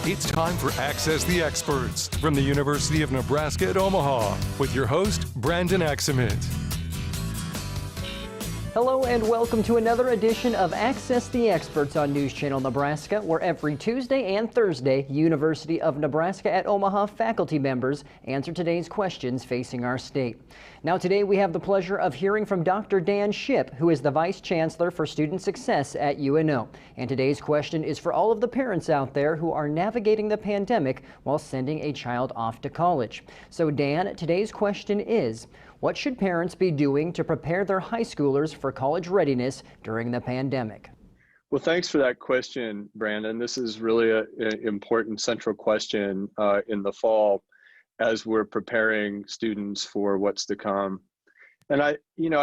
It's time for Access the Experts from the University of Nebraska at Omaha with your host, Brandon Axamit. Hello and welcome to another edition of Access the Experts on News Channel Nebraska, where every Tuesday and Thursday, University of Nebraska at Omaha faculty members answer today's questions facing our state. Now today we have the pleasure of hearing from Dr. Dan Shipp, who is the Vice Chancellor for Student Success at UNO. And today's question is for all of the parents out there who are navigating the pandemic while sending a child off to college. So Dan, today's question is, what should parents be doing to prepare their high schoolers for college readiness during the pandemic? Well, thanks for that question, Brandon. This is really an important central question in the fall as we're preparing students for what's to come. And I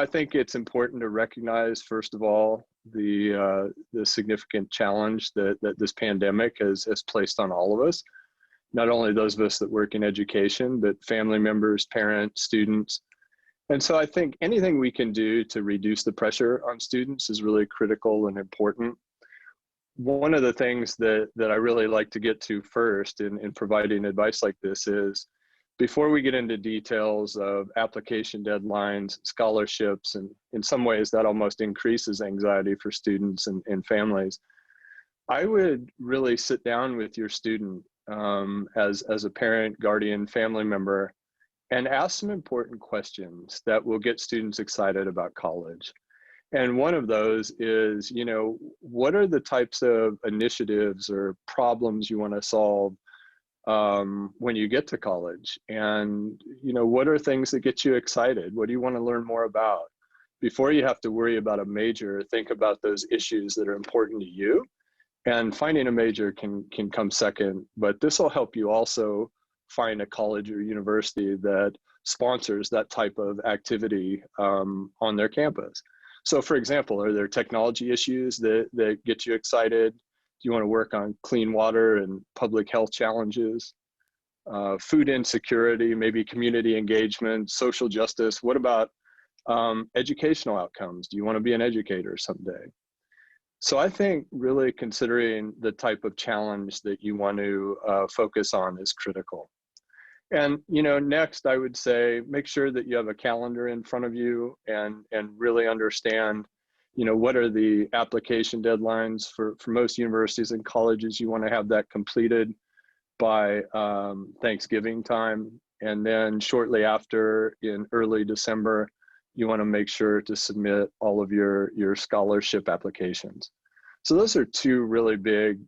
think it's important to recognize, first of all, the significant challenge that this pandemic has placed on all of us. Not only those of us that work in education, but family members, parents, students. And so I think anything we can do to reduce the pressure on students is really critical and important. One of the things that I really like to get to first in providing advice like this is, before we get into details of application deadlines, scholarships, and in some ways that almost increases anxiety for students and families, I would really sit down with your student as a parent, guardian, family member, and ask some important questions that will get students excited about college. And one of those is, what are the types of initiatives or problems you want to solve when you get to college? And, what are things that get you excited? What do you want to learn more about? Before you have to worry about a major, think about those issues that are important to you. And finding a major can come second, but this will help you also find a college or university that sponsors that type of activity on their campus. So for example, are there technology issues that get you excited? Do you want to work on clean water and public health challenges? Food insecurity, maybe community engagement, social justice. What about educational outcomes? Do you want to be an educator someday? So I think really considering the type of challenge that you want to focus on is critical. And, next I would say, make sure that you have a calendar in front of you and really understand, what are the application deadlines for most universities and colleges. You want to have that completed by Thanksgiving time. And then shortly after, in early December, you want to make sure to submit all of your scholarship applications. So those are two really big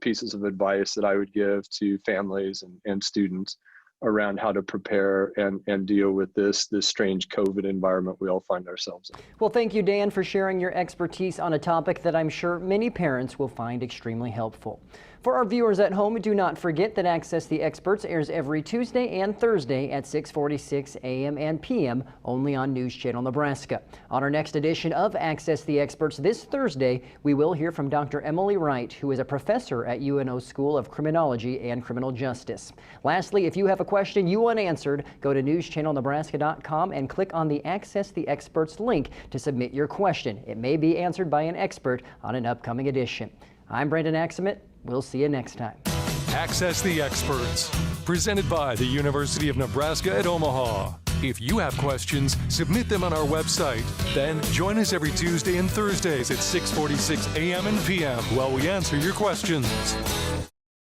pieces of advice that I would give to families and students around how to prepare and deal with this strange COVID environment we all find ourselves in. Well, thank you, Dan, for sharing your expertise on a topic that I'm sure many parents will find extremely helpful. For our viewers at home, do not forget that Access the Experts airs every Tuesday and Thursday at 6:46 a.m. and p.m. only on News Channel Nebraska. On our next edition of Access the Experts this Thursday, we will hear from Dr. Emily Wright, who is a professor at UNO School of Criminology and Criminal Justice. Lastly, if you have a question you want answered, go to newschannelnebraska.com and click on the Access the Experts link to submit your question. It may be answered by an expert on an upcoming edition. I'm Brandon Axamit. We'll see you next time. Access the Experts, presented by the University of Nebraska at Omaha. If you have questions, submit them on our website. Then join us every Tuesday and Thursdays at 6:46 a.m. and p.m. while we answer your questions.